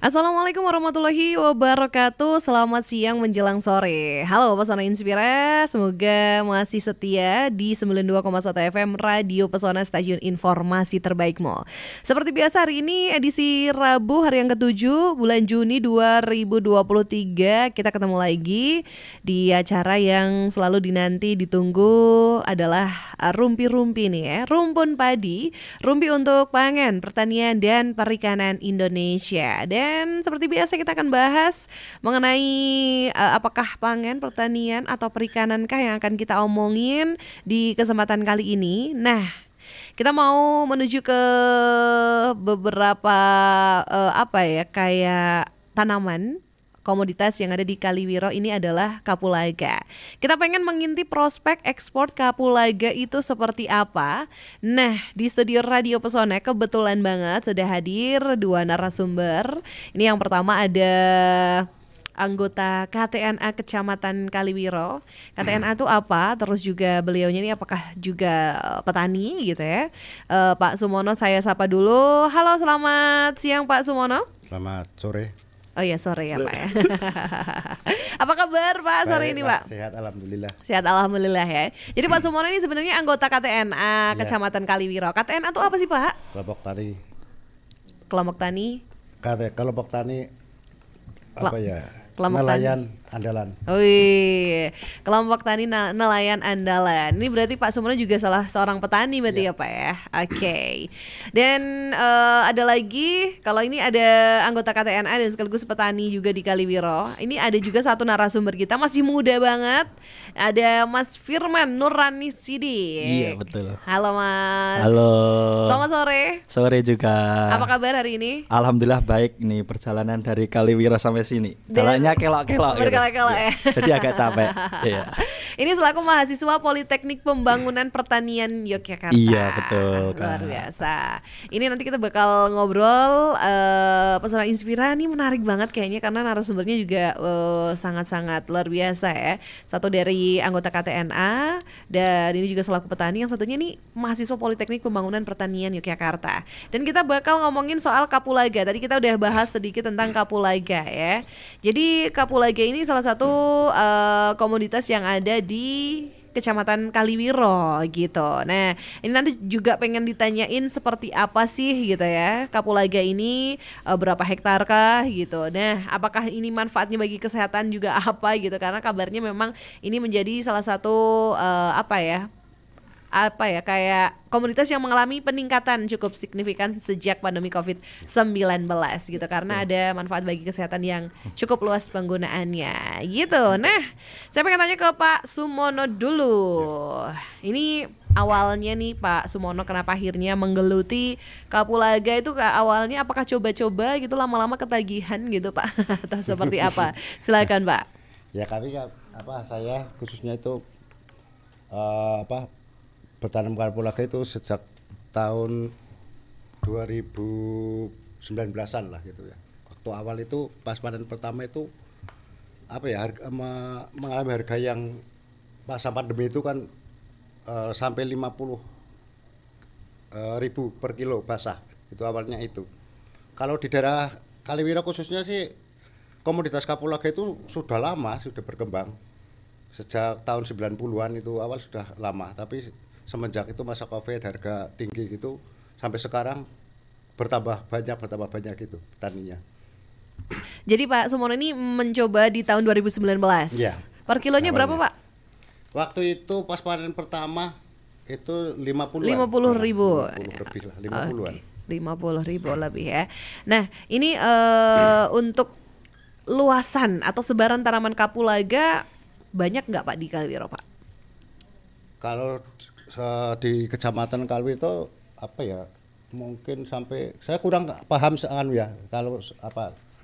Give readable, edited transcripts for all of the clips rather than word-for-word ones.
Assalamualaikum warahmatullahi wabarakatuh. Selamat siang menjelang sore. Halo Pesona Inspira, semoga masih setia di 92,1 FM Radio Pesona, stasiun informasi terbaikmu. Seperti biasa, hari ini edisi Rabu, hari yang ke-7 bulan Juni 2023. Kita ketemu lagi di acara yang selalu dinanti, ditunggu adalah rumpi-rumpi nih ya, rumpun padi, rumpi untuk pangan, pertanian dan perikanan Indonesia. Dan seperti biasa kita akan bahas mengenai apakah pangan, pertanian atau perikanankah yang akan kita omongin di kesempatan kali ini. Nah, kita mau menuju ke beberapa kayak tanaman komoditas yang ada di Kaliwiro. Ini adalah kapulaga. Kita pengen mengintip prospek ekspor kapulaga itu seperti apa. Nah, di studio Radio Pesona kebetulan banget sudah hadir dua narasumber. Ini yang pertama ada anggota KTNA Kecamatan Kaliwiro. KTNA itu apa? Terus juga beliaunya ini apakah juga petani gitu ya? Pak Sumono saya sapa dulu. Halo, selamat siang Pak Sumono. Selamat sore. Oh iya, sore ya Pak ya. Apa kabar Pak sore ini Pak? Sehat alhamdulillah. Sehat alhamdulillah ya. Jadi Pak Sumono ini sebenarnya anggota KTNA Kecamatan Kaliwiro. KTNA itu apa sih Pak? Kelompok tani. Kelompok tani. Kelompok tani apa ya? Kelompok nelayan andalan. Wih, kelompok tani nelayan andalan. Ini berarti Pak Sumono juga salah seorang petani berarti ya Pak ya. Oke. Dan ada lagi, kalau ini ada anggota KTNA dan sekaligus petani juga di Kaliwiro. Ini ada juga satu narasumber kita masih muda banget. Ada Mas Firman Nurani Sidik. Iya betul. Halo Mas. Halo. Selamat sore. Sore juga. Apa kabar hari ini? Alhamdulillah baik nih perjalanan dari Kaliwiro sampai sini. Jalannya kelok-kelok. Berkelok-kelok ya. Jadi agak capek. Iya. Ini selaku mahasiswa Politeknik Pembangunan Pertanian Yogyakarta. Iya betul. Luar biasa. Ini nanti kita bakal ngobrol Pesona Inspira nih, menarik banget kayaknya karena narasumbernya juga sangat-sangat luar biasa ya. Satu dari anggota KTNA dan ini juga selaku petani, yang satunya nih mahasiswa Politeknik Pembangunan Pertanian Yogyakarta. Dan kita bakal ngomongin soal kapulaga. Tadi kita udah bahas sedikit tentang kapulaga ya. Jadi kapulaga ini salah satu komoditas yang ada di Kecamatan Kaliwiro gitu. Nah, ini nanti juga pengen ditanyain seperti apa sih gitu ya kapulaga ini, berapa hektar kah gitu. Nah, apakah ini manfaatnya bagi kesehatan juga apa gitu, karena kabarnya memang ini menjadi salah satu kayak komoditas yang mengalami peningkatan cukup signifikan sejak pandemi COVID-19 gitu, karena ada manfaat bagi kesehatan yang cukup luas penggunaannya gitu. Nah, saya pengen tanya ke Pak Sumono dulu. Ini awalnya nih Pak Sumono kenapa akhirnya menggeluti kapulaga itu? Awalnya apakah coba-coba gitu, lama-lama ketagihan gitu Pak? Atau seperti apa? Silakan Pak. Ya kami saya khususnya itu bertanam kapulaga itu sejak tahun 2019-an lah gitu ya. Waktu awal itu pas panen pertama itu mengalami harga yang masa pandemi itu kan sampai 50 ribu per kilo basah. Itu awalnya itu. Kalau di daerah Kaliwiro khususnya sih komoditas kapulaga itu sudah lama, sudah berkembang. Sejak tahun 90-an itu awal sudah lama, tapi semenjak itu masa Covid harga tinggi gitu sampai sekarang bertambah banyak gitu petaninya. Jadi Pak Sumono ini mencoba di tahun 2019. Iya. Per kilonya berapa Pak? Waktu itu pas panen pertama itu 50 ribu. 50 lebih lah, 50-an. Okay. 50.000 lebih ya. Nah, ini untuk luasan atau sebaran tanaman kapulaga banyak nggak Pak di Kaliwiro Pak? Kalau di Kecamatan Kaliwiro mungkin sampai, saya kurang paham kalau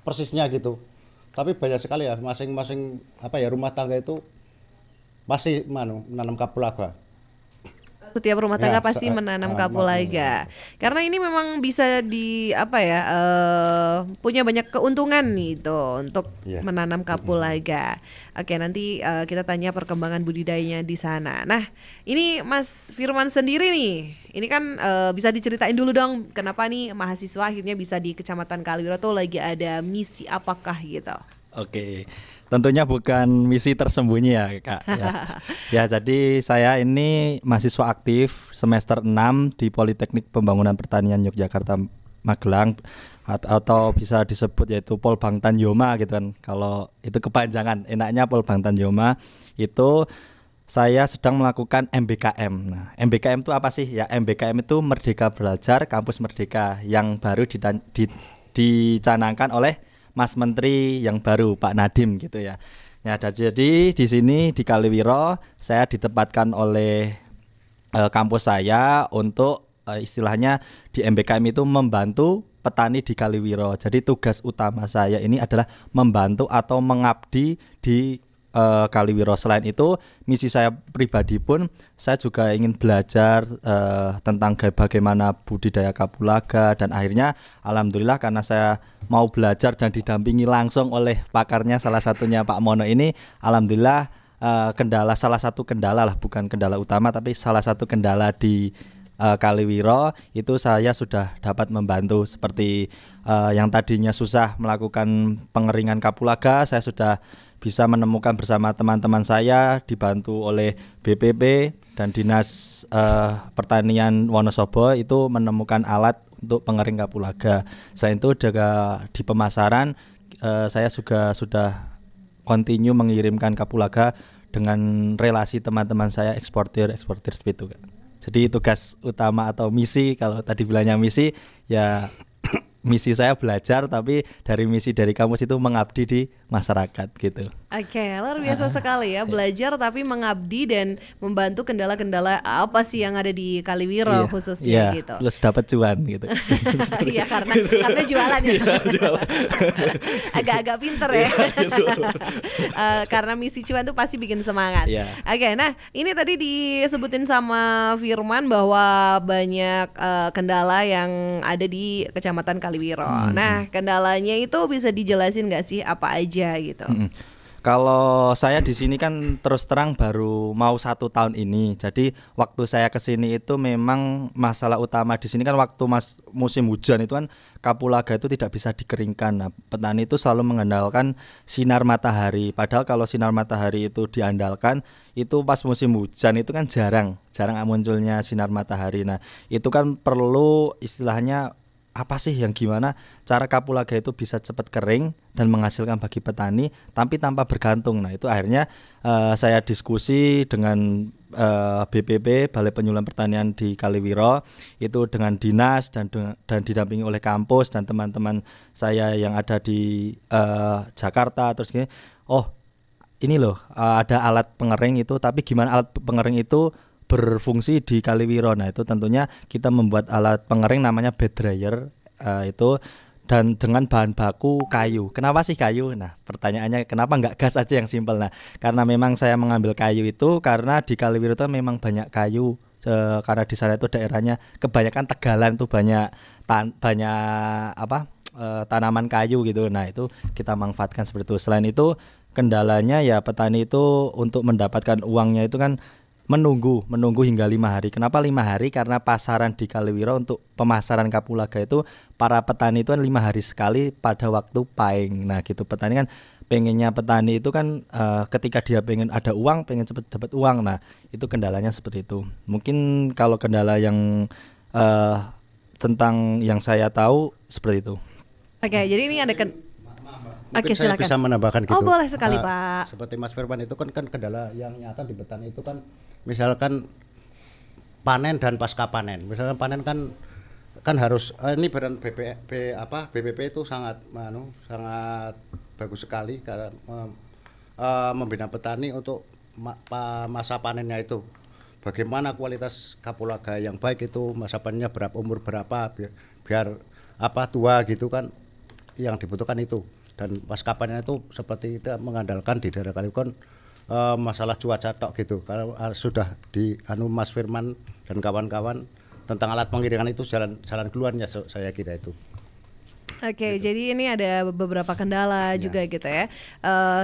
persisnya gitu. Tapi banyak sekali ya, masing-masing rumah tangga itu masih menanam kapulaga. Setiap rumah tangga Ya, pasti menanam kapulaga. Karena ini memang bisa di apa ya, punya banyak keuntungan gitu untuk Iya. menanam kapulaga. Oke, nanti kita tanya perkembangan budidayanya di sana. Nah, ini Mas Firman sendiri nih, ini kan bisa diceritain dulu dong, kenapa nih mahasiswa akhirnya bisa di Kecamatan Kaliwiro tuh lagi ada misi apakah gitu? Oke, tentunya bukan misi tersembunyi ya Kak ya. Ya, jadi saya ini mahasiswa aktif semester 6 di Politeknik Pembangunan Pertanian Yogyakarta Magelang, atau bisa disebut yaitu Polbangtan Yoma gitu kan. Kalau itu kepanjangan, enaknya Polbangtan Yoma. Itu saya sedang melakukan MBKM. Nah, MBKM itu apa sih? Ya, MBKM itu Merdeka Belajar Kampus Merdeka yang baru dicanangkan oleh Mas Menteri yang baru Pak Nadiem gitu ya. Ya, jadi di sini di Kaliwiro saya ditempatkan oleh kampus saya untuk istilahnya di MBKM itu membantu petani di Kaliwiro. Jadi tugas utama saya ini adalah membantu atau mengabdi di Kaliwiro. Selain itu, misi saya pribadi pun saya juga ingin belajar tentang bagaimana budidaya kapulaga, dan akhirnya alhamdulillah karena saya mau belajar dan didampingi langsung oleh pakarnya, salah satunya Pak Mono ini, alhamdulillah salah satu kendala lah, bukan kendala utama tapi salah satu kendala di Kaliwiro itu saya sudah dapat membantu, seperti yang tadinya susah melakukan pengeringan kapulaga, saya sudah bisa menemukan bersama teman-teman saya, dibantu oleh BPP dan Dinas Pertanian Wonosobo itu menemukan alat untuk pengering kapulaga. Selain itu juga di pemasaran saya juga sudah continue mengirimkan kapulaga dengan relasi teman-teman saya eksportir seperti itu, Kak. Jadi tugas utama atau misi, kalau tadi bilangnya misi, ya misi saya belajar, tapi dari misi dari kampus itu mengabdi di masyarakat gitu. Oke, luar biasa sekali ya, belajar tapi mengabdi dan membantu kendala-kendala apa sih yang ada di Kaliwiro khususnya gitu. Terus dapat cuan gitu. Iya, karena jualan ya. Agak-agak pinter ya. Karena misi cuan tuh pasti bikin semangat. Oke, nah ini tadi disebutin sama Firman bahwa banyak kendala yang ada di Kecamatan Kaliwiro. Nah, kendalanya itu bisa dijelasin nggak sih apa aja gitu? Kalau saya di sini kan terus terang baru mau 1 tahun ini. Jadi waktu saya ke sini itu memang masalah utama di sini kan waktu musim hujan itu kan kapulaga itu tidak bisa dikeringkan. Nah, petani itu selalu mengandalkan sinar matahari. Padahal kalau sinar matahari itu diandalkan, itu pas musim hujan itu kan jarang munculnya sinar matahari. Nah, itu kan perlu istilahnya apa sih yang gimana cara kapulaga itu bisa cepat kering dan menghasilkan bagi petani tapi tanpa bergantung. Nah, itu akhirnya saya diskusi dengan BPP Balai Penyuluhan Pertanian di Kaliwiro itu dengan dinas dan didampingi oleh kampus dan teman-teman saya yang ada di Jakarta. Terus gini, ini loh ada alat pengering itu, tapi gimana alat pengering itu berfungsi di Kaliwiro. Nah, itu tentunya kita membuat alat pengering namanya bed dryer itu, dan dengan bahan baku kayu. Kenapa sih kayu? Nah, pertanyaannya kenapa nggak gas aja yang simpel? Nah, karena memang saya mengambil kayu itu karena di Kaliwiro itu memang banyak kayu, karena di sana itu daerahnya kebanyakan tegalan tuh banyak tanaman kayu gitu. Nah, itu kita manfaatkan seperti itu. Selain itu kendalanya ya petani itu untuk mendapatkan uangnya itu kan menunggu hingga 5 hari. Kenapa 5 hari? Karena pasaran di Kaliwiro untuk pemasaran kapulaga itu para petani itu kan 5 hari sekali pada waktu paing. Nah, gitu, petani kan pengennya, petani itu kan ketika dia pengen ada uang, pengen cepat dapat uang. Nah, itu kendalanya seperti itu. Mungkin kalau kendala yang tentang yang saya tahu seperti itu. Oke, jadi ini ada Mungkin saya bisa menambahkan gitu. Oh, boleh sekali, Pak. Seperti Mas Firman itu kan kendala yang nyata di petani itu kan misalkan panen dan pasca panen. Misalkan panen kan harus ini badan BPP itu sangat bagus sekali karena membina petani untuk masa panennya itu. Bagaimana kualitas kapulaga yang baik itu, masa panennya umur berapa biar tua gitu kan, yang dibutuhkan itu. Dan pasca panen itu seperti kita mengandalkan di daerah Kaliwiro masalah cuaca tok gitu. Kalau sudah di Mas Firman dan kawan-kawan tentang alat pengiringan itu jalan keluarnya saya kira itu. Oke, jadi ini ada beberapa kendala juga gitu ya.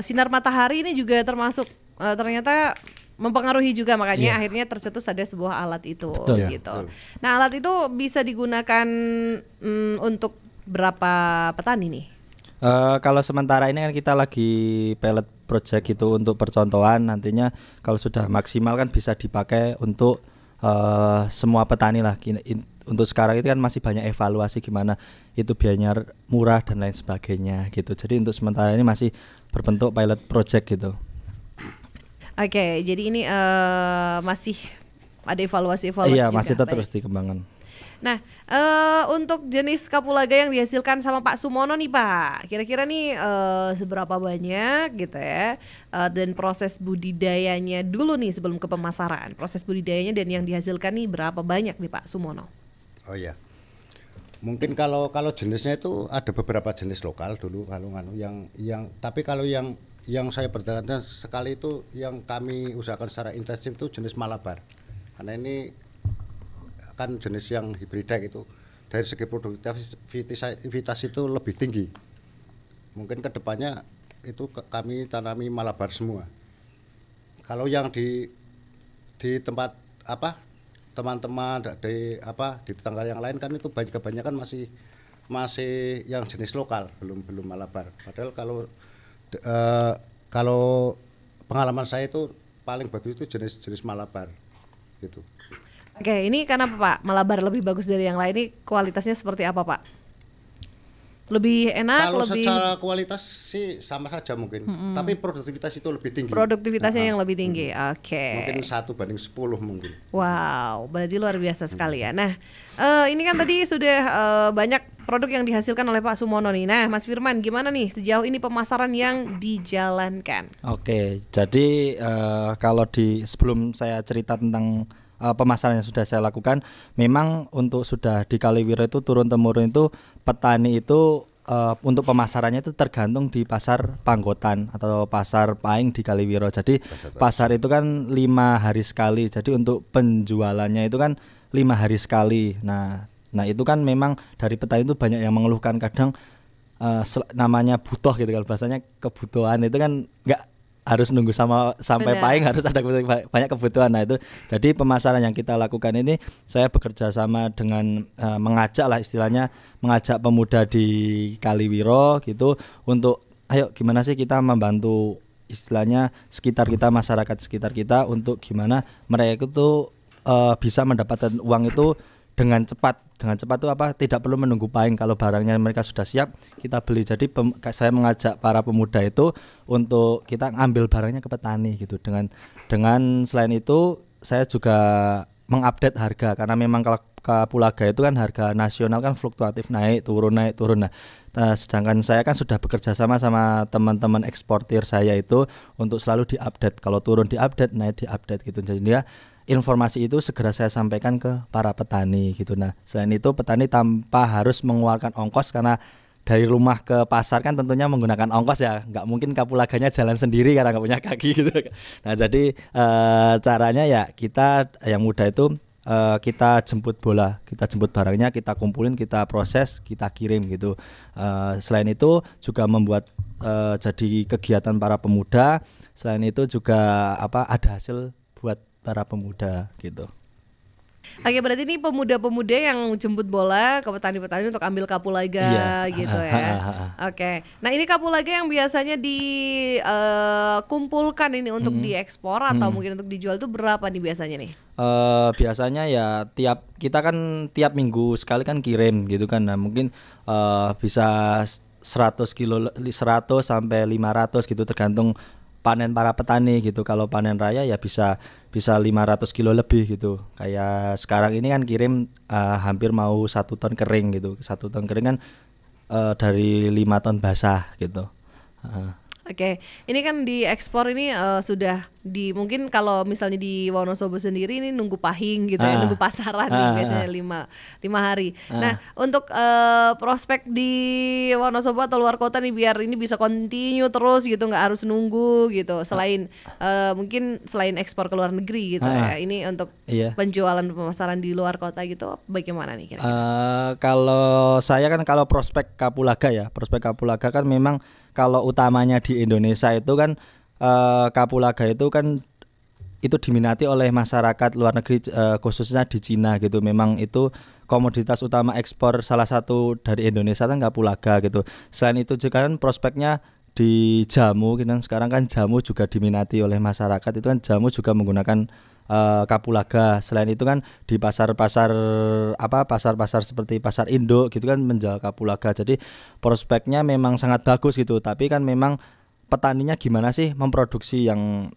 Sinar matahari ini juga termasuk ternyata mempengaruhi juga, makanya akhirnya tercetus ada sebuah alat itu. Betul. Gitu. Nah, alat itu bisa digunakan untuk berapa petani nih? Kalau sementara ini kan kita lagi pilot project itu untuk percontohan, nantinya kalau sudah maksimal kan bisa dipakai untuk semua petani lah. Untuk sekarang itu kan masih banyak evaluasi gimana itu biayanya murah dan lain sebagainya gitu. Jadi untuk sementara ini masih berbentuk pilot project gitu. Oke, jadi ini masih ada evaluasi Iya, juga. masih terus dikembangkan. Nah, untuk jenis kapulaga yang dihasilkan sama Pak Sumono nih Pak, kira-kira nih seberapa banyak gitu ya, dan proses budidayanya dulu nih sebelum ke pemasaran, proses budidayanya dan yang dihasilkan nih berapa banyak nih Pak Sumono? Oh iya, mungkin kalau jenisnya itu ada beberapa jenis lokal dulu yang tapi kalau yang saya perhatikan sekali itu yang kami usahakan secara intensif itu jenis Malabar, karena ini kan jenis yang hibrida gitu, dari segi produktivitas itu lebih tinggi. Mungkin kedepannya itu kami tanami Malabar semua. Kalau yang di tempat teman-teman di tetangga yang lain kan itu kebanyakan masih yang jenis lokal, belum Malabar. Padahal kalau pengalaman saya itu paling bagus itu jenis Malabar gitu. Oke, ini karena apa Pak? Malabar lebih bagus dari yang lain, ini kualitasnya seperti apa Pak? Lebih enak, kalau lebih... secara kualitas sih sama saja mungkin, tapi produktivitas itu lebih tinggi. Produktivitasnya yang lebih tinggi, oke. Mungkin 1:10 mungkin. Wow, berarti luar biasa sekali ya. Nah, ini kan tadi sudah banyak produk yang dihasilkan oleh Pak Sumono nih. Nah, Mas Firman, gimana nih sejauh ini pemasaran yang dijalankan? Oke, jadi kalau sebelum saya cerita tentang pemasaran yang sudah saya lakukan, memang untuk sudah di Kaliwiro itu turun-temurun itu petani itu untuk pemasarannya itu tergantung di pasar Panggotan atau pasar Paing di Kaliwiro. Jadi pasar itu kan 5 hari sekali. Jadi untuk penjualannya itu kan 5 hari sekali. Nah itu kan memang dari petani itu banyak yang mengeluhkan kadang namanya butuh gitu, kalau bahasanya kebutuhan itu kan nggak harus nunggu sampai Paing, harus ada banyak kebutuhan. Nah itu jadi pemasaran yang kita lakukan ini saya bekerja sama dengan mengajak pemuda di Kaliwiro gitu untuk ayo gimana sih kita membantu istilahnya masyarakat sekitar kita untuk gimana mereka itu bisa mendapatkan uang itu dengan cepat itu apa, tidak perlu menunggu Paing. Kalau barangnya mereka sudah siap kita beli. Jadi saya mengajak para pemuda itu untuk kita ambil barangnya ke petani gitu. Dengan selain itu saya juga mengupdate harga, karena memang kalau kapulaga itu kan harga nasional kan fluktuatif, naik turun. Nah, sedangkan saya kan sudah bekerja sama teman-teman eksportir saya itu untuk selalu diupdate, kalau turun diupdate, naik diupdate gitu. Jadi dia informasi itu segera saya sampaikan ke para petani gitu. Nah, selain itu petani tanpa harus mengeluarkan ongkos, karena dari rumah ke pasar kan tentunya menggunakan ongkos ya, nggak mungkin kapulaganya jalan sendiri karena nggak punya kaki gitu. Nah, jadi caranya ya kita yang muda itu kita jemput barangnya, kita kumpulin, kita proses, kita kirim gitu. Selain itu juga membuat jadi kegiatan para pemuda. Selain itu juga ada hasil buat para pemuda gitu. Oke, berarti ini pemuda-pemuda yang jemput bola ke petani-petani untuk ambil kapulaga gitu ya. Oke. Nah, ini kapulaga yang biasanya dikumpulkan ini untuk diekspor atau mungkin untuk dijual itu berapa nih biasanya nih? Biasanya ya kita kan tiap minggu sekali kan kirim gitu kan. Nah, mungkin bisa 100 kilo, 100 sampai 500 gitu tergantung panen para petani gitu. Kalau panen raya ya bisa 500 kilo lebih gitu. Kayak sekarang ini kan kirim hampir mau 1 ton kering gitu. 1 ton kering kan dari 5 ton basah gitu. Oke, ini kan di ekspor ini sudah di mungkin kalau misalnya di Wonosobo sendiri ini nunggu pahing gitu ya, nunggu pasaran nih biasanya lima hari. Nah, untuk prospek di Wonosobo atau luar kota nih biar ini bisa continue terus gitu, nggak harus nunggu gitu. Selain mungkin selain ekspor ke luar negeri gitu ya, ini untuk penjualan pemasaran di luar kota gitu, bagaimana nih kira-kira? Kalau saya kan kalau prospek Kapulaga ya, prospek Kapulaga kan memang kalau utamanya di Indonesia itu kan Kapulaga itu kan itu diminati oleh masyarakat luar negeri, khususnya di Cina gitu. Memang itu komoditas utama ekspor salah satu dari Indonesia kan Kapulaga gitu. Selain itu juga kan prospeknya di jamu gitu kan, sekarang kan jamu juga diminati oleh masyarakat, itu kan jamu juga menggunakan Kapulaga. Selain itu kan di pasar-pasar seperti pasar induk gitu kan menjual Kapulaga. Jadi prospeknya memang sangat bagus gitu. Tapi kan memang petaninya gimana sih memproduksi yang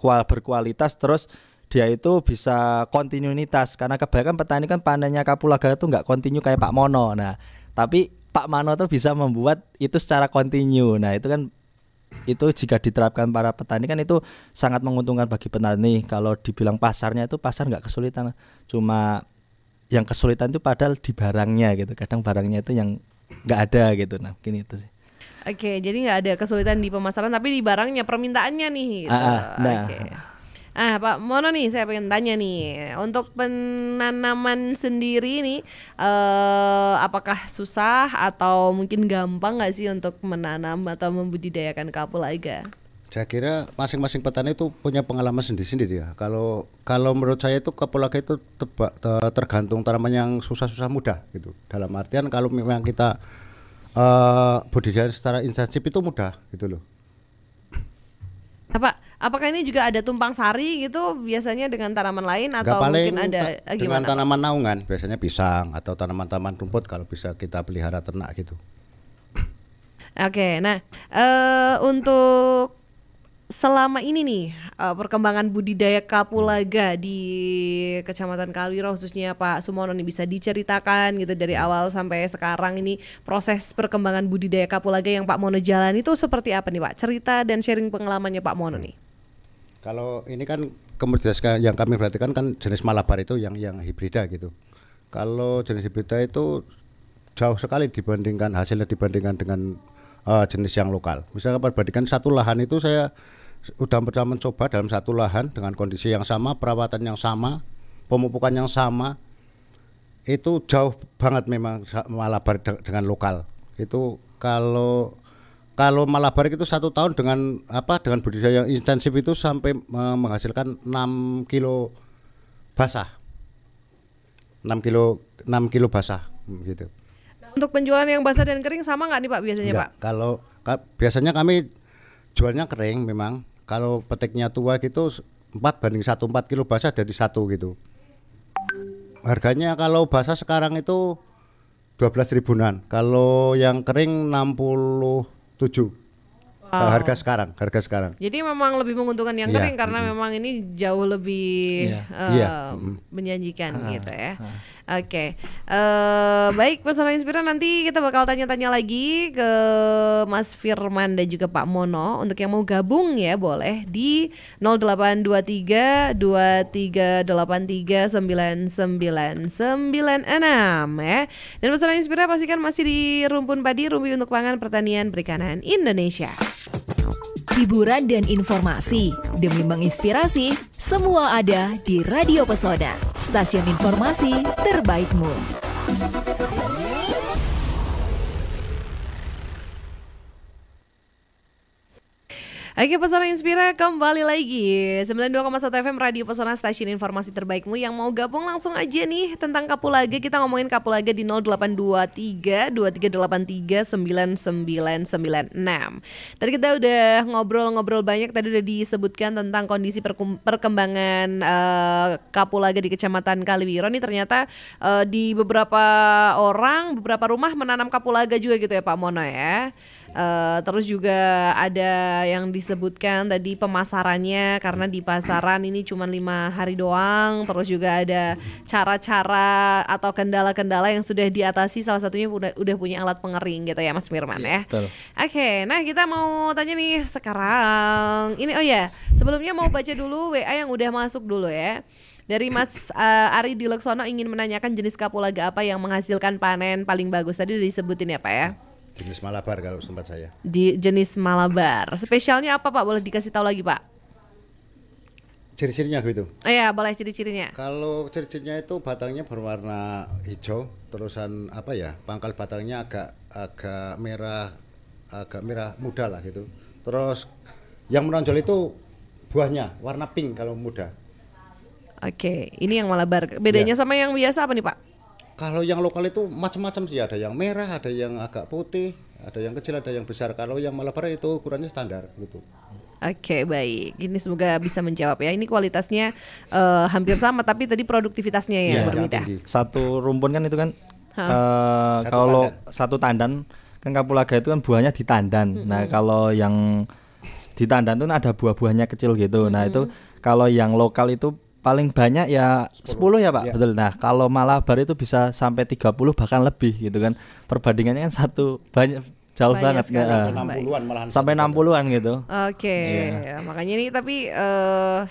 berkualitas terus dia itu bisa kontinuitas, karena kebanyakan petani kan panennya Kapulaga itu nggak kontinu kayak Pak Mono. Nah, tapi Pak Mono tuh bisa membuat itu secara kontinu. Nah, itu kan itu jika diterapkan para petani kan itu sangat menguntungkan bagi petani. Kalau dibilang pasarnya itu pasar nggak kesulitan, cuma yang kesulitan itu padahal di barangnya gitu. Kadang barangnya itu yang nggak ada gitu. Nah, mungkin itu sih. Oke, jadi nggak ada kesulitan di pemasaran tapi di barangnya, permintaannya nih gitu. Oke. Pak Mono nih saya pengen tanya nih, untuk penanaman sendiri nih apakah susah atau mungkin gampang nggak sih untuk menanam atau membudidayakan kapulaga? Saya kira masing-masing petani itu punya pengalaman sendiri-sendiri ya. Kalau menurut saya itu kapulaga itu tergantung tanaman yang susah-susah mudah gitu. Dalam artian kalau memang kita budidaya secara intensif itu mudah gitu loh. Apakah ini juga ada tumpang sari gitu biasanya dengan tanaman lain atau mungkin ada dengan gimana? Tanaman naungan biasanya pisang atau tanaman-tanaman rumput kalau bisa kita pelihara ternak gitu. Oke, nah untuk selama ini nih perkembangan budidaya kapulaga di Kecamatan Kalwiro khususnya Pak Sumono nih, bisa diceritakan gitu dari awal sampai sekarang ini proses perkembangan budidaya kapulaga yang Pak Mono jalani itu seperti apa nih Pak? Cerita dan sharing pengalamannya Pak Mono nih. Kalau ini kan komoditas yang kami perhatikan kan jenis Malabar itu yang hibrida gitu. Kalau jenis hibrida itu jauh sekali dibandingkan hasilnya dibandingkan dengan jenis yang lokal. Misalnya perbandingan satu lahan itu saya udah pernah mencoba dalam satu lahan dengan kondisi yang sama, perawatan yang sama, pemupukan yang sama, itu jauh banget memang Malabar dengan lokal. Itu kalau Malabar itu 1 tahun dengan budidaya yang intensif itu sampai menghasilkan 6 kilo basah, 6 kilo basah gitu. Untuk penjualan yang basah dan kering sama nggak nih Pak biasanya? Enggak, Pak? Kalau biasanya kami jualnya kering memang. Kalau petiknya tua gitu 4 kilo basah jadi 1 gitu. Harganya kalau basah sekarang itu 12 ribuan. Kalau yang kering 67. Wow. Harga sekarang. Jadi memang lebih menguntungkan yang kering karena memang ini jauh lebih menjanjikan gitu ya. Oke. Baik Pesona Inspira, nanti kita bakal tanya-tanya lagi ke Mas Firman dan juga Pak Mono. Untuk yang mau gabung ya boleh di 0823 2383 9996 ya. Dan Pesona Inspira pastikan masih di Rumpun Padi, Rumpi untuk Pangan Pertanian Perikanan Indonesia. Hiburan dan informasi demi menginspirasi, semua ada di Radio Pesona, stasiun informasi terbaikmu. Oke Pesona Inspira kembali lagi 92,1 FM Radio Pesona, stasiun informasi terbaikmu. Yang mau gabung langsung aja nih tentang kapulaga. Kita ngomongin kapulaga di 0823 2383 9996. Tadi kita udah ngobrol-ngobrol banyak. Tadi udah disebutkan tentang kondisi perkembangan kapulaga di Kecamatan Kalwiro. Nih ternyata di beberapa rumah menanam kapulaga juga gitu ya Pak Mono ya. Terus juga ada yang disebutkan tadi pemasarannya, karena di pasaran ini cuma 5 hari doang. Terus juga ada cara-cara atau kendala-kendala yang sudah diatasi, salah satunya udah punya alat pengering gitu ya Mas Firman ya. Betul. Oke, nah kita mau tanya nih sekarang. Ini sebelumnya mau baca dulu WA yang udah masuk dulu ya. Dari Mas Ari Dileksono ingin menanyakan jenis kapulaga apa yang menghasilkan panen paling bagus. Tadi udah disebutin ya Pak ya. Jenis Malabar kalau tempat saya. Di jenis Malabar. Spesialnya apa Pak? Boleh dikasih tahu lagi Pak? Ciri-cirinya gitu. Iya, boleh ciri-cirinya. Kalau ciri-cirinya itu batangnya berwarna hijau, terusan pangkal batangnya agak merah muda lah gitu. Terus yang menonjol itu buahnya warna pink kalau muda. Oke, ini yang Malabar. Bedanya sama yang biasa apa nih Pak? Kalau yang lokal itu macam-macam sih, ada yang merah, ada yang agak putih, ada yang kecil, ada yang besar. Kalau yang Malabar itu ukurannya standar gitu. Oke, baik. Ini semoga bisa menjawab ya. Ini kualitasnya hampir sama, tapi tadi produktivitasnya yang berbeda. Satu rumpun kan itu kan kalau satu tandan kan kapulaga itu kan buahnya di tandan. Nah, kalau yang di tandan itu ada buah-buahnya kecil gitu. Nah, itu kalau yang lokal itu paling banyak ya 10 ya Pak. Ya. Betul. Nah, kalau Malabar itu bisa sampai 30 bahkan lebih gitu kan. Perbandingannya kan jauh banget sampai 60-an malahan. Sampai 60-an gitu. Oke. Ya, makanya ini tapi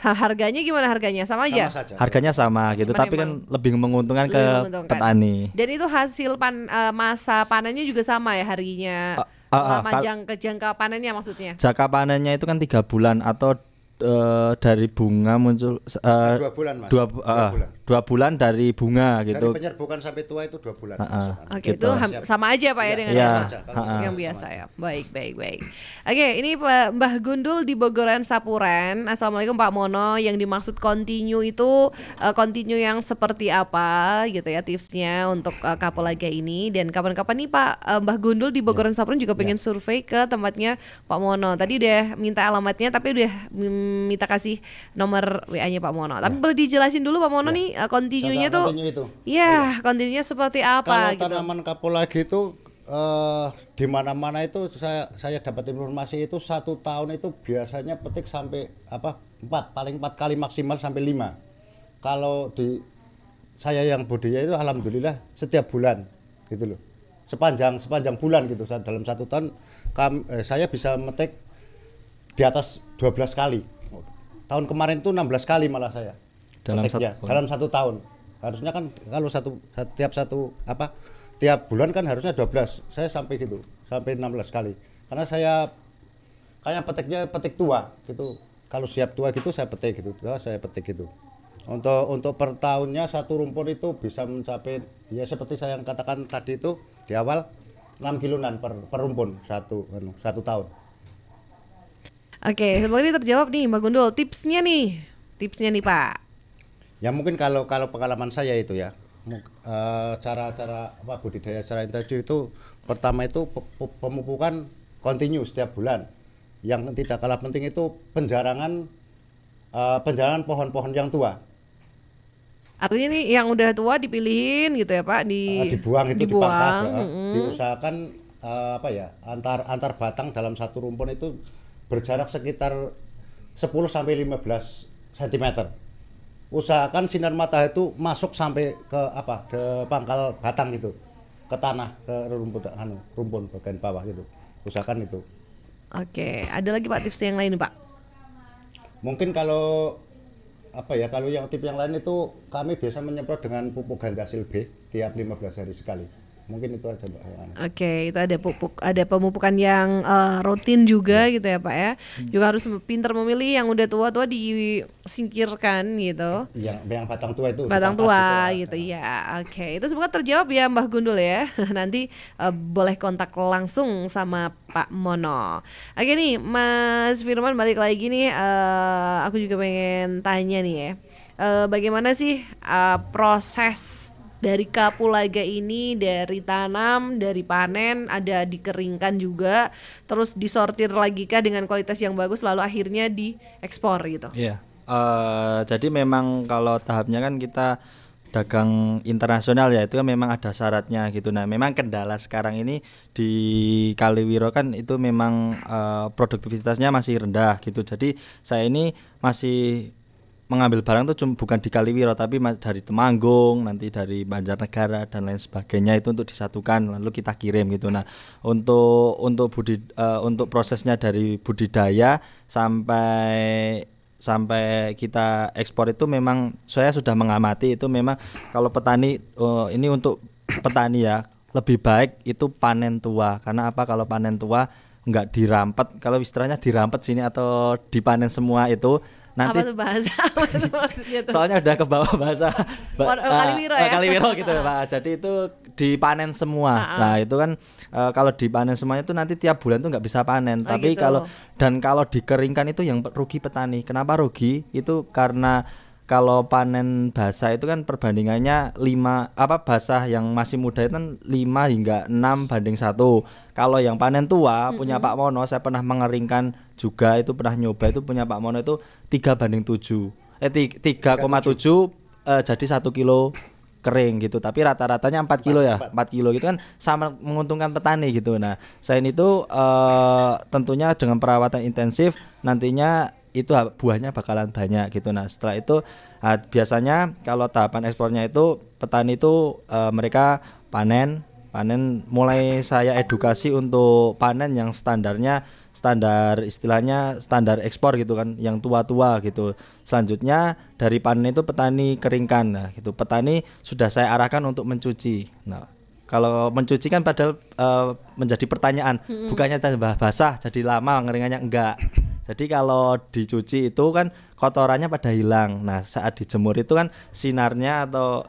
harganya gimana harganya? Sama aja. Sama saja. Harganya sama gitu, tapi kan lebih menguntungkan ke petani. Dan itu hasil masa panennya juga sama ya harinya. Jangka panennya maksudnya. Jangka panennya itu kan 3 bulan atau dari bunga muncul 2 bulan Mas. 2 bulan dari bunga gitu. Dari penyerbukan sampai tua itu 2 bulan. Oke, gitu. Itu sama aja Pak ya dengan yang biasa ya. Baik. Oke, ini Mbah Gundul di Bogoran Sapuran. Assalamualaikum Pak Mono. Yang dimaksud continue itu continue yang seperti apa gitu ya tipsnya untuk kapulaga ini. Dan kapan-kapan nih Pak Mbah Gundul di Bogoran Sapuran juga pengen survei ke tempatnya Pak Mono. Tadi udah minta alamatnya tapi udah minta kasih nomor WA-nya Pak Mono. Tapi boleh dijelasin dulu Pak Mono nih continue-nya tuh. Iya, continue-nya seperti apa kalau tanaman kapulaga itu di mana-mana itu saya dapat informasi itu 1 tahun itu biasanya petik sampai 4 kali maksimal sampai 5. Kalau di saya yang budaya itu alhamdulillah setiap bulan gitu loh. Sepanjang bulan gitu dalam 1 tahun saya bisa metik di atas 12 kali. Tahun kemarin itu 16 kali malah saya. Dalam 1 tahun. Harusnya kan kalau tiap bulan kan harusnya 12. Saya sampai 16 kali. Karena saya kayak petik tua gitu. Kalau siap tua gitu saya petik gitu. Untuk per tahunnya satu rumpun itu bisa mencapai ya seperti saya yang katakan tadi itu di awal 6 kiloan per rumpun satu tahun. Oke, semoga ini terjawab nih Mbak Gundul. Tipsnya nih Pak. Ya mungkin kalau pengalaman saya itu ya, cara budidaya secara intensif itu pertama itu pemupukan kontinu setiap bulan. Yang tidak kalah penting itu penjarangan pohon-pohon yang tua. Artinya nih yang udah tua dipilihin gitu ya Pak, dibuang, dipangkas, diusahakan antar batang dalam satu rumpun itu berjarak sekitar 10 sampai 15 cm. Usahakan sinar matahari itu masuk sampai ke pangkal batang itu, ke tanah, ke rumpun bagian bawah gitu. Usahakan itu. Oke, ada lagi Pak tips yang lain Pak? Mungkin kalau yang tip yang lain itu kami biasa menyemprot dengan pupuk ganda silbe tiap 15 hari sekali. Mungkin itu aja Mbak. Oke, itu ada pemupukan yang rutin juga gitu ya Pak ya. Juga harus pintar memilih yang udah tua-tua disingkirkan gitu. Yang batang tua itu. Batang tua gitu ya. Oke, itu semoga terjawab ya Mbah Gundul ya. Nanti boleh kontak langsung sama Pak Mono. Oke nih Mas Firman balik lagi nih. Aku juga pengen tanya nih ya. Bagaimana sih proses dari kapulaga ini, dari tanam, dari panen, ada dikeringkan juga, terus disortir lagi kah dengan kualitas yang bagus, lalu akhirnya diekspor gitu? Iya. Jadi memang kalau tahapnya kan kita dagang internasional ya, itu kan memang ada syaratnya gitu. Nah, memang kendala sekarang ini di Kaliwiro kan itu memang produktivitasnya masih rendah gitu. Jadi saya ini masih mengambil barang tuh bukan di Kaliwiro tapi dari Temanggung, nanti dari Banjarnegara dan lain sebagainya, itu untuk disatukan lalu kita kirim gitu. Nah, untuk prosesnya dari budidaya sampai kita ekspor itu memang saya sudah mengamati, itu memang kalau petani ini untuk petani ya lebih baik itu panen tua. Karena apa? Kalau panen tua enggak dirampet, kalau istilahnya dirampet sini atau dipanen semua itu nanti apa tuh bahasa apa tuh maksudnya tuh? Soalnya udah ke bawah bahasa Kaliwiro ya? Kaliwiro gitu Pak. Jadi itu dipanen semua. Nah itu kan kalau dipanen semuanya itu nanti tiap bulan tuh nggak bisa panen. Tapi gitu. kalau dikeringkan itu yang rugi petani. Kenapa rugi? Itu karena kalau panen basah itu kan perbandingannya basah yang masih muda itu kan 5 hingga 6:1. Kalau yang panen tua punya Pak Mono, saya pernah mengeringkan juga, itu pernah nyoba, itu punya Pak Mono itu 3:7. 3,7 jadi 1 kilo kering gitu. Tapi rata-ratanya 4 kilo ya. 4 kilo gitu kan sama menguntungkan petani gitu. Nah, selain itu tentunya dengan perawatan intensif nantinya itu buahnya bakalan banyak gitu. Nah setelah itu biasanya kalau tahapan ekspornya itu petani itu mereka panen mulai saya edukasi untuk panen yang istilahnya standar ekspor gitu kan, yang tua-tua gitu. Selanjutnya dari panen itu petani keringkan. Nah gitu, petani sudah saya arahkan untuk mencuci. Nah kalau mencuci kan padahal menjadi pertanyaan, bukannya tambah basah jadi lama ngeringannya, enggak. Jadi kalau dicuci itu kan kotorannya pada hilang. Nah saat dijemur itu kan sinarnya atau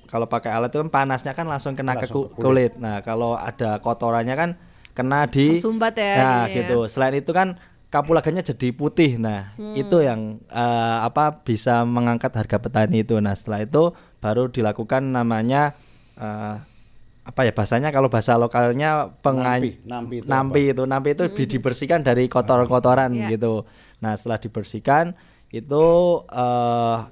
kalau pakai alat itu kan panasnya kan langsung kena ke kulit. Nah kalau ada kotorannya kan kena di tersumbat ya. Nah gitu. Selain itu kan kapulaganya jadi putih. Nah itu yang bisa mengangkat harga petani itu. Nah setelah itu baru dilakukan namanya bahasanya, kalau bahasa lokalnya nampi itu dibersihkan dari kotoran-kotoran gitu. Nah setelah dibersihkan itu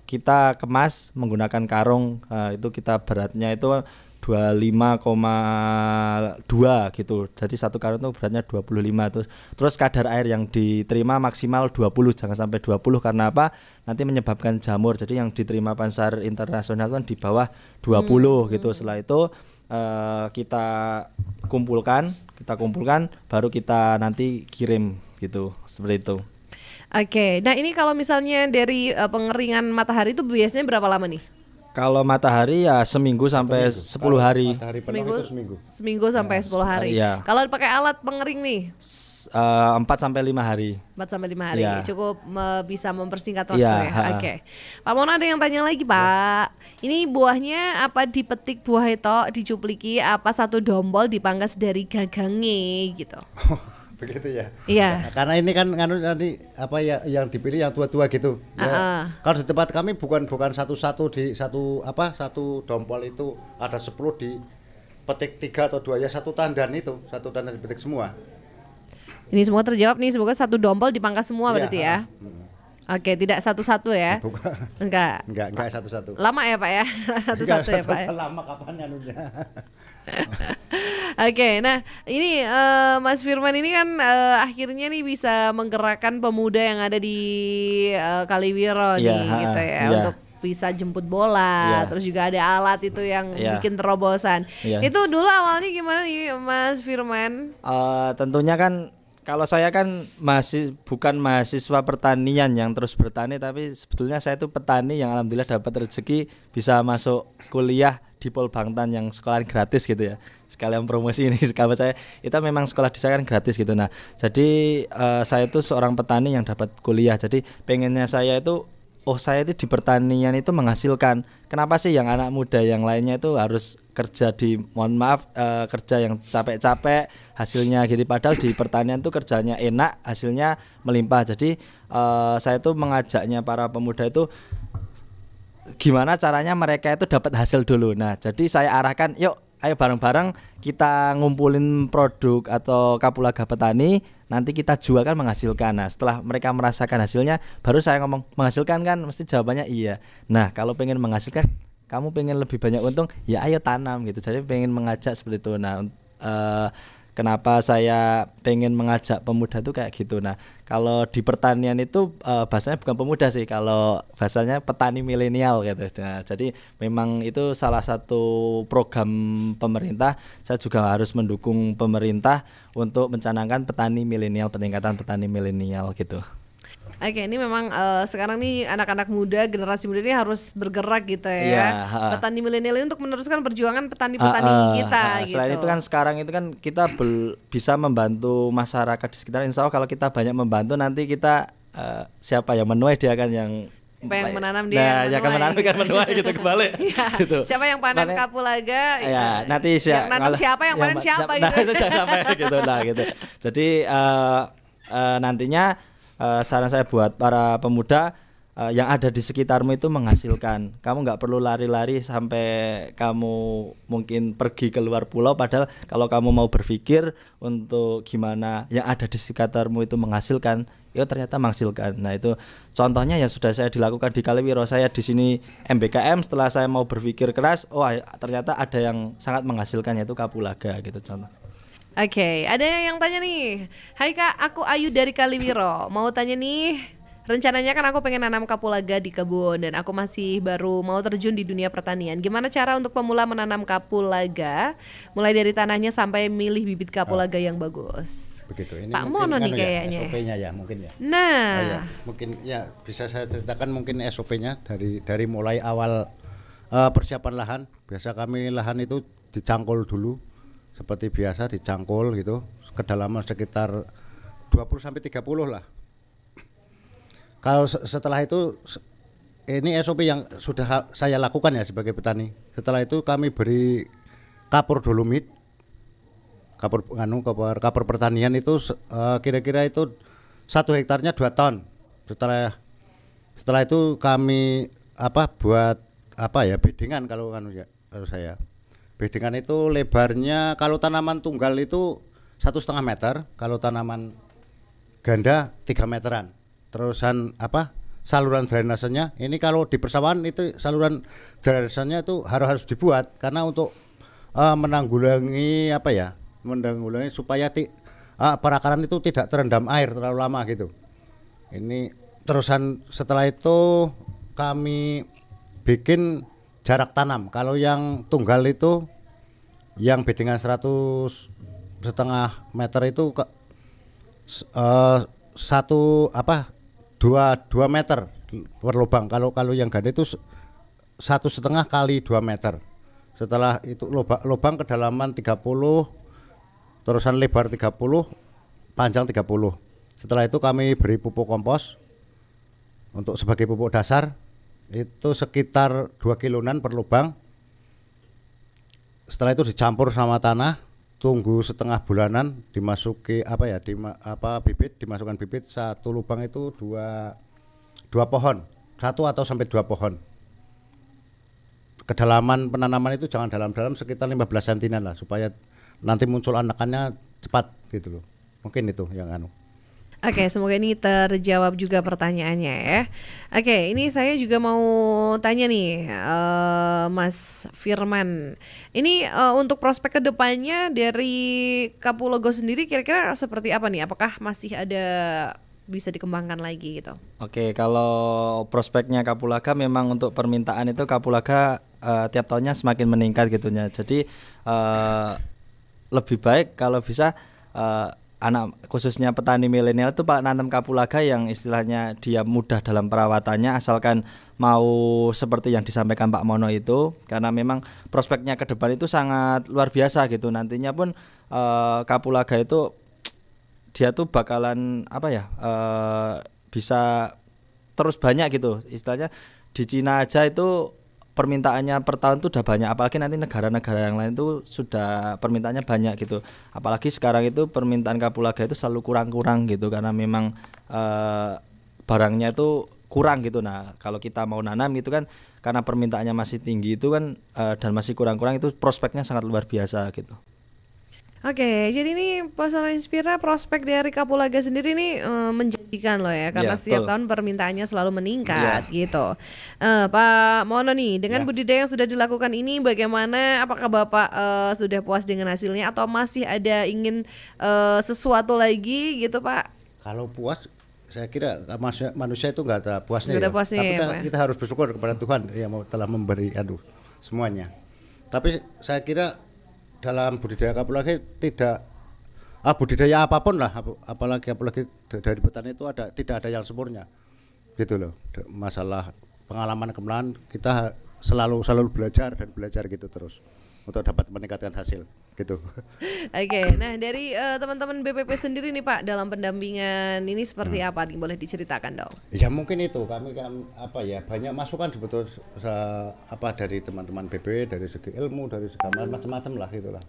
kita kemas menggunakan karung, itu kita beratnya itu 25,2 gitu. Jadi satu karung itu beratnya 25. Terus kadar air yang diterima maksimal 20, jangan sampai 20 karena apa? Nanti menyebabkan jamur. Jadi yang diterima pasar internasional kan di bawah 20 gitu. Setelah itu kita kumpulkan baru kita nanti kirim gitu, seperti itu. Oke, nah ini kalau misalnya dari pengeringan matahari itu biasanya berapa lama nih? Kalau matahari ya seminggu sampai 10 hari. Matahari seminggu sampai 10 hari. Iya. Kalau pakai alat pengering nih? 4 sampai 5 hari. 4 sampai 5 hari. Ya. Cukup bisa mempersingkat waktu ya. Oke. Pak Mono ada yang tanya lagi, Pak. Ini buahnya apa dipetik buah itu dicupliki, apa satu dombol dipangkas dari gagangnya gitu. Begitu ya. Iya. Karena ini kan nanti yang dipilih yang tua-tua gitu. Ya. Kalau di tempat kami bukan satu-satu di satu dompol itu ada 10 dipetik 3 atau 2 ya, satu tandan dipetik semua. Ini semua terjawab nih, semoga satu dompol dipangkas semua berarti ya. Oke, tidak satu-satu ya? Enggak satu-satu. Lama ya Pak ya? Satu-satu ya Pak ya? Lama kapan anunya. Oke, nah ini Mas Firman ini kan akhirnya nih bisa menggerakkan pemuda yang ada di Kaliwiro nih gitu ya, untuk bisa jemput bola, terus juga ada alat itu yang bikin terobosan. Itu dulu awalnya gimana nih Mas Firman? Tentunya kan kalau saya kan bukan mahasiswa pertanian yang terus bertani, tapi sebetulnya saya itu petani yang alhamdulillah dapat rezeki bisa masuk kuliah di Polbangtan yang sekolah gratis gitu ya. Sekalian promosi ini, kalau saya itu memang sekolah di saya kan gratis gitu. Nah jadi saya itu seorang petani yang dapat kuliah, jadi pengennya saya itu saya itu di pertanian itu menghasilkan. Kenapa sih yang anak muda yang lainnya itu harus kerja kerja yang capek-capek hasilnya gitu, padahal di pertanian tuh kerjanya enak, hasilnya melimpah. Jadi saya tuh mengajaknya para pemuda itu gimana caranya mereka itu dapat hasil dulu. Nah jadi saya arahkan, yuk ayo bareng-bareng kita ngumpulin produk atau kapulaga petani, nanti kita jual kan menghasilkan. Nah setelah mereka merasakan hasilnya, baru saya ngomong menghasilkan kan, mesti jawabannya iya. Nah kalau pengen menghasilkan, kamu pengen lebih banyak untung, ya ayo tanam gitu. Jadi pengen mengajak seperti itu. Nah, kenapa saya pengen mengajak pemuda tuh kayak gitu. Nah, kalau di pertanian itu bahasanya bukan pemuda sih, kalau bahasanya petani milenial gitu. Nah, jadi memang itu salah satu program pemerintah. Saya juga harus mendukung pemerintah untuk mencanangkan petani milenial, peningkatan petani milenial gitu. Oke, ini memang sekarang nih anak-anak muda, generasi muda ini harus bergerak gitu ya. Iya, petani milenial ini untuk meneruskan perjuangan petani-petani kita gitu. Selain itu kan sekarang itu kan kita bisa membantu masyarakat di sekitar. Insya Allah kalau kita banyak membantu, nanti kita siapa yang menuai dia kan yang siapa yang menanam dia yang menuai gitu kebalik. Gitu. Siapa yang panen kapulaga? Ya, nanti yang nanam siapa, yang panen siapa gitu. Nah, itu sampai gitu lah gitu. Jadi nantinya saran saya buat para pemuda yang ada di sekitarmu itu menghasilkan. Kamu nggak perlu lari-lari sampai kamu mungkin pergi ke luar pulau, padahal kalau kamu mau berpikir untuk gimana yang ada di sekitarmu itu menghasilkan, ya ternyata menghasilkan. Nah, itu contohnya yang sudah saya dilakukan di Kaliwiro. Saya di sini MBKM, setelah saya mau berpikir keras, ternyata ada yang sangat menghasilkan, yaitu kapulaga gitu contoh. Oke, ada yang tanya nih. Hai Kak, aku Ayu dari Kaliwiro. Mau tanya nih, rencananya kan aku pengen nanam kapulaga di kebun dan aku masih baru mau terjun di dunia pertanian. Gimana cara untuk pemula menanam kapulaga, mulai dari tanahnya sampai milih bibit kapulaga yang bagus? Begitu. Ini Pak Mono nih kayaknya. SOP-nya ya mungkin ya. Nah, mungkin ya bisa saya ceritakan mungkin SOP-nya dari mulai awal persiapan lahan. Biasa kami lahan itu dicangkul dulu. Seperti biasa dicangkul gitu, kedalaman sekitar 20 sampai 30 lah. Kalau setelah itu, ini SOP yang sudah saya lakukan ya sebagai petani. Setelah itu kami beri kapur dolomit, kapur pertanian itu kira-kira itu 1 hektarnya 2 ton. Setelah itu kami buat bedengan kalau saya. Bedengan itu lebarnya kalau tanaman tunggal itu 1,5 meter, kalau tanaman ganda 3 meteran. Terusan saluran drainasenya ini kalau di persawahan itu saluran drainasenya itu harus dibuat karena untuk menanggulangi supaya perakaran itu tidak terendam air terlalu lama gitu. Ini terusan setelah itu kami bikin jarak tanam. Kalau yang tunggal itu yang bedengan 100,5 meter itu 2 meter per lubang. Kalau yang ganda itu 1,5 kali 2 meter. Setelah itu lubang kedalaman 30, terusan lebar 30, panjang 30. Setelah itu kami beri pupuk kompos untuk sebagai pupuk dasar. Itu sekitar 2 kiloan per lubang. Setelah itu dicampur sama tanah, tunggu setengah bulanan, dimasuki bibit, dimasukkan bibit. 1 lubang itu 2 pohon, 1 atau sampai 2 pohon. Kedalaman penanaman itu jangan dalam-dalam, sekitar 15 cm lah, supaya nanti muncul anakannya cepat gitu loh. Mungkin itu yang Oke, semoga ini terjawab juga pertanyaannya ya. Oke, ini saya juga mau tanya nih, Mas Firman. Ini untuk prospek kedepannya dari Kapulaga sendiri kira-kira seperti apa nih? Apakah masih ada bisa dikembangkan lagi gitu? Oke, kalau prospeknya Kapulaga memang untuk permintaan itu Kapulaga tiap tahunnya semakin meningkat gitunya. Jadi lebih baik kalau bisa anak khususnya petani milenial itu Pak nanam kapulaga yang istilahnya dia mudah dalam perawatannya, asalkan mau seperti yang disampaikan Pak Mono itu, karena memang prospeknya ke depan itu sangat luar biasa gitu. Nantinya pun kapulaga itu dia tuh bakalan bisa terus banyak gitu. Istilahnya di Cina aja itu permintaannya per tahun tuh udah banyak, apalagi nanti negara-negara yang lain tuh sudah permintaannya banyak gitu. Apalagi sekarang itu permintaan kapulaga itu selalu kurang-kurang gitu, karena memang barangnya itu kurang gitu. Nah, kalau kita mau nanam gitu kan, karena permintaannya masih tinggi itu kan dan masih kurang-kurang, itu prospeknya sangat luar biasa gitu. Oke, jadi ini Pesona Inspira prospek dari kapulaga sendiri nih menjadi Ikan loh ya, karena Iya, setiap betul. tahun permintaannya selalu meningkat gitu. Pak Mono nih, dengan budidaya yang sudah dilakukan ini, bagaimana? Apakah Bapak sudah puas dengan hasilnya atau masih ada ingin sesuatu lagi gitu Pak? Kalau puas, saya kira manusia itu nggak ada puasnya Nggak ada ya. puasnya Tapi ya, kan Pak. kita harus bersyukur kepada Tuhan yang telah memberi semuanya. Tapi saya kira dalam budidaya kapulaga tidak budidaya apapun lah, apalagi dari petani itu tidak ada yang sempurna, gitu loh. Masalah pengalaman kemenangan kita selalu belajar gitu terus untuk dapat meningkatkan hasil, gitu. Oke, nah dari teman-teman BPP sendiri nih Pak, dalam pendampingan ini seperti apa nih? Boleh diceritakan dong? Ya mungkin itu kami kan banyak masukan sebetulnya dari teman-teman BPP, dari segi ilmu, dari segala macam-macam lah gitulah.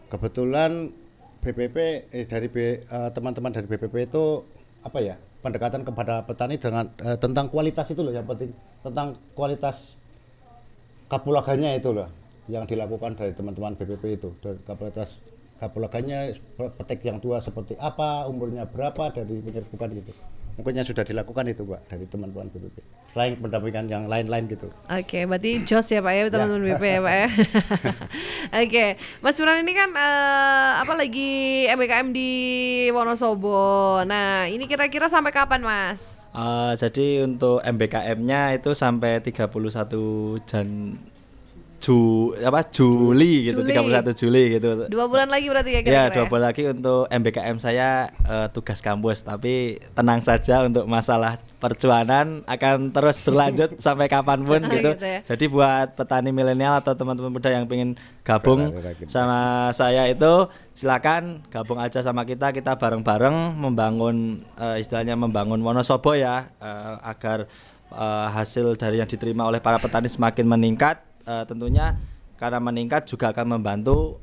Kebetulan teman-teman dari BPP itu pendekatan kepada petani dengan tentang kualitas itu loh, yang penting tentang kualitas kapulaganya itu loh yang dilakukan dari teman-teman BPP itu, dari kualitas kapulaganya, petik yang tua seperti apa, umurnya berapa, dari penyerbukan gitu. Mungkin yang sudah dilakukan itu Pak dari teman-teman BPP. Selain pendampingan yang lain-lain gitu. Oke, berarti jos ya Pak ya, teman-teman BP ya Pak ya. Oke, Mas Firman ini kan lagi MBKM di Wonosobo. Nah, ini kira-kira sampai kapan Mas? Jadi untuk MBKM-nya itu sampai 31 Juli gitu, 31 Juli gitu. 2 bulan lagi berarti ya Ya, kira-kira 2 bulan lagi untuk MBKM saya tugas kampus, tapi tenang saja untuk masalah percuanan akan terus berlanjut sampai kapanpun gitu. Gitu ya. Jadi buat petani milenial atau teman-teman muda yang pengen gabung sama saya itu silakan gabung aja sama kita bareng-bareng membangun istilahnya membangun Wonosobo ya, agar hasil dari yang diterima oleh para petani semakin meningkat. Tentunya karena meningkat juga akan membantu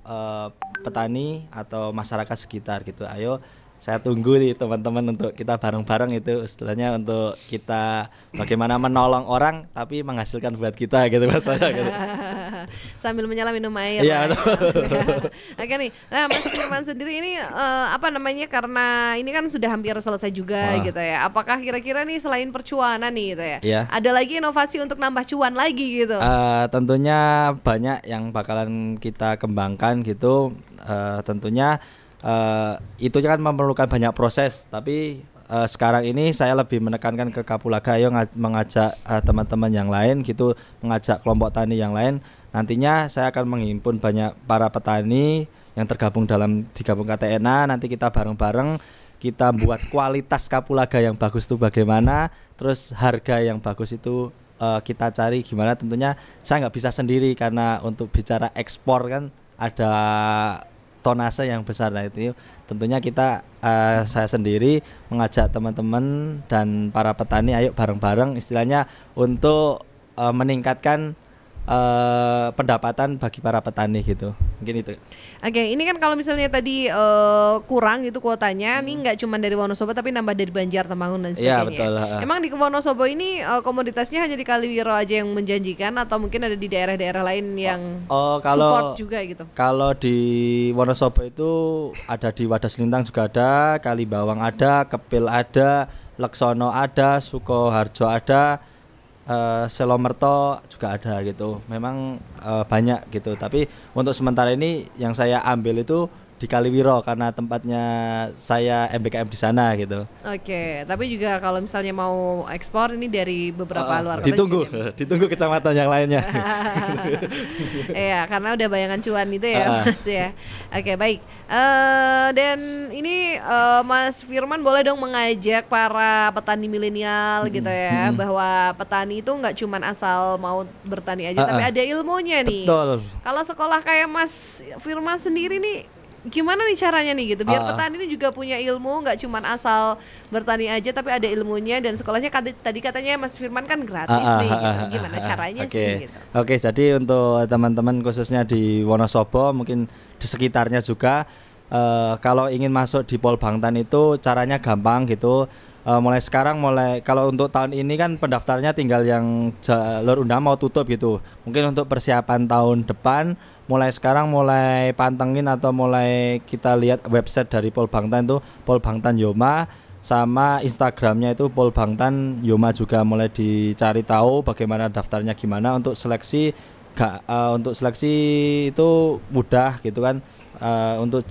petani atau masyarakat sekitar gitu. Ayo saya tunggu nih teman-teman untuk kita bareng-bareng itu istilahnya untuk kita bagaimana menolong orang tapi menghasilkan buat kita gitu Mas gitu. Sambil menyelam minum air. Iya, Pak. Oke nih. Nah, Mas Firman sendiri ini karena ini kan sudah hampir selesai juga gitu ya. Apakah kira-kira nih selain percuanan nih gitu ya, Iya. ada lagi inovasi untuk nambah cuan lagi gitu? Tentunya banyak yang bakalan kita kembangkan gitu. Tentunya itu kan memerlukan banyak proses, tapi sekarang ini saya lebih menekankan ke Kapulaga, ayo mengajak teman-teman yang lain gitu, mengajak kelompok tani yang lain. Nantinya saya akan menghimpun banyak para petani yang tergabung digabung KTNA, nanti kita bareng-bareng kita buat kualitas Kapulaga yang bagus itu bagaimana, terus harga yang bagus itu kita cari gimana. Tentunya saya nggak bisa sendiri karena untuk bicara ekspor kan ada tonase yang besar. Nah itu tentunya saya sendiri mengajak teman-teman dan para petani ayo bareng-bareng istilahnya untuk meningkatkan pendapatan bagi para petani gitu. Mungkin itu. Oke, ini kan kalau misalnya tadi kurang gitu kuotanya, nih nggak cuma dari Wonosobo tapi nambah dari Banjar, Temanggung dan sebagainya. Iya, betul. Emang di Wonosobo ini komoditasnya hanya di Kaliwiro aja yang menjanjikan atau mungkin ada di daerah-daerah lain yang support juga gitu? Kalau di Wonosobo itu ada di Wadas Lintang juga ada, Kalibawang ada, Kepil ada, Leksono ada, Sukoharjo ada, Selomerto juga ada gitu. Memang banyak gitu. Tapi untuk sementara ini yang saya ambil itu di Kaliwiro karena tempatnya saya MBKM di sana gitu. Oke, tapi juga kalau misalnya mau ekspor ini dari beberapa luar kota. Ditunggu kecamatan yang lainnya. Iya, karena udah bayangan cuan itu ya Mas ya. Oke, baik. Dan ini Mas Firman boleh dong mengajak para petani milenial gitu ya, bahwa petani itu nggak cuman asal mau bertani aja, tapi ada ilmunya nih. Betul. Kalau sekolah kayak Mas Firman sendiri nih, gimana nih caranya nih gitu biar petani ini juga punya ilmu, nggak cuman asal bertani aja tapi ada ilmunya, dan sekolahnya tadi katanya Mas Firman kan gratis nih gitu. Gimana caranya sih gitu? Oke, jadi untuk teman-teman khususnya di Wonosobo mungkin di sekitarnya juga kalau ingin masuk di Pol Bangtan itu caranya gampang gitu. Mulai sekarang kalau untuk tahun ini kan pendaftarnya tinggal yang jalur undangan mau tutup gitu. Mungkin untuk persiapan tahun depan mulai sekarang pantengin atau mulai kita lihat website dari Pol Bangtan itu Pol Bangtan Yoma. sama Instagramnya itu Pol Bangtan Yoma juga mulai dicari tahu bagaimana daftarnya gimana untuk seleksi. Untuk seleksi itu mudah gitu kan. Untuk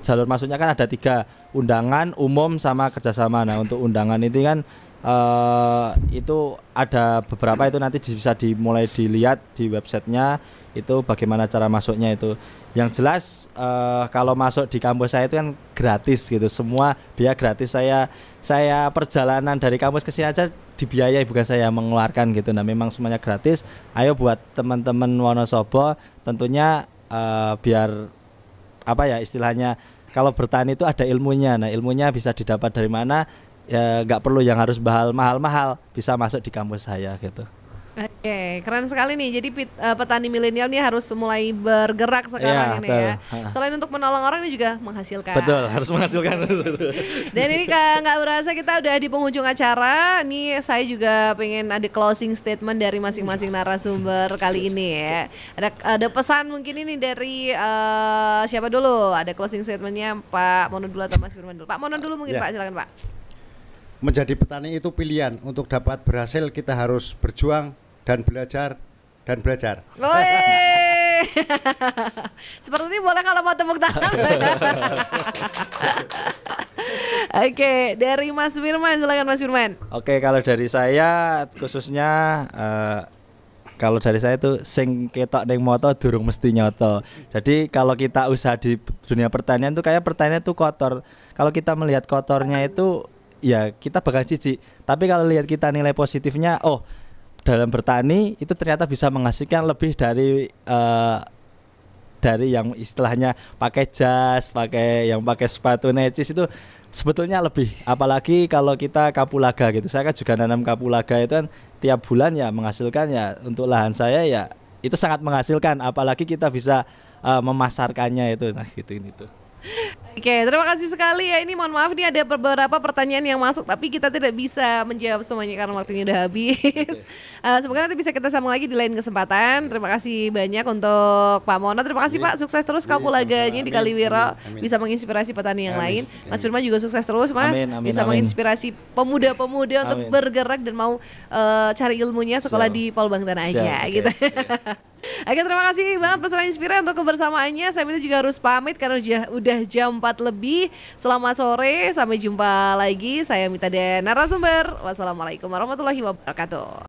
jalur masuknya kan ada 3, undangan, umum, sama kerjasama. Nah untuk undangan itu kan itu ada beberapa, itu nanti bisa dimulai dilihat di websitenya itu bagaimana cara masuknya itu. Yang jelas kalau masuk di kampus saya itu kan gratis gitu, semua biaya gratis. Saya perjalanan dari kampus ke sini aja dibiayai, bukan saya mengeluarkan gitu. Nah memang semuanya gratis. Ayo buat teman-teman Wonosobo tentunya biar apa ya istilahnya, kalau bertani itu ada ilmunya. Nah ilmunya bisa didapat dari mana? Ya nggak perlu yang harus mahal-mahal, bisa masuk di kampus saya gitu. Oke, keren sekali nih. Jadi petani milenial nih harus mulai bergerak sekarang ini ya. Selain untuk menolong orang, ini juga menghasilkan. Betul, harus menghasilkan. Dan ini nggak berasa kita udah di penghujung acara. Nih saya juga pengen ada closing statement dari masing-masing narasumber kali ini ya. Ada pesan mungkin ini dari siapa dulu? Ada closing statementnya Pak Mono dulu atau Mas Firman dulu? Pak Mono dulu mungkin Pak, silakan Pak. Menjadi petani itu pilihan. Untuk dapat berhasil kita harus berjuang dan belajar. Seperti ini boleh kalau mau tepuk tangan. Oke, dari Mas Firman, silakan Mas Firman. Oke, kalau dari saya khususnya kalau dari saya itu sing ketok ning moto durung mesti nyoto. Jadi kalau kita usaha di dunia pertanian tuh kayak pertanian tuh kotor. Kalau kita melihat kotornya itu ya kita bakal jijik. Tapi kalau lihat kita nilai positifnya, dalam bertani itu ternyata bisa menghasilkan lebih dari yang istilahnya pakai jas, pakai sepatu necis itu sebetulnya lebih. Apalagi kalau kita kapulaga gitu. Saya kan juga nanam kapulaga itu kan tiap bulan ya menghasilkan ya, untuk lahan saya ya itu sangat menghasilkan. Apalagi kita bisa memasarkannya itu. Nah gitu ini tuh. Oke, terima kasih sekali ya. Ini mohon maaf nih ada beberapa pertanyaan yang masuk tapi kita tidak bisa menjawab semuanya karena waktunya udah habis. Semoga nanti bisa kita sambung lagi di lain kesempatan. Terima kasih banyak untuk Pak Mono. Terima kasih Pak, sukses terus kapulaganya di Kaliwiro. Bisa menginspirasi petani yang lain. Mas Firman juga sukses terus Mas. Bisa menginspirasi pemuda-pemuda untuk bergerak dan mau cari ilmunya sekolah di Pol Bangtan aja gitu. Oke, terima kasih banget pesan inspirasi untuk kebersamaannya. Saya itu juga harus pamit karena udah jam 4 lebih. Selamat sore, sampai jumpa lagi. Saya Mita dan narasumber. Wassalamualaikum warahmatullahi wabarakatuh.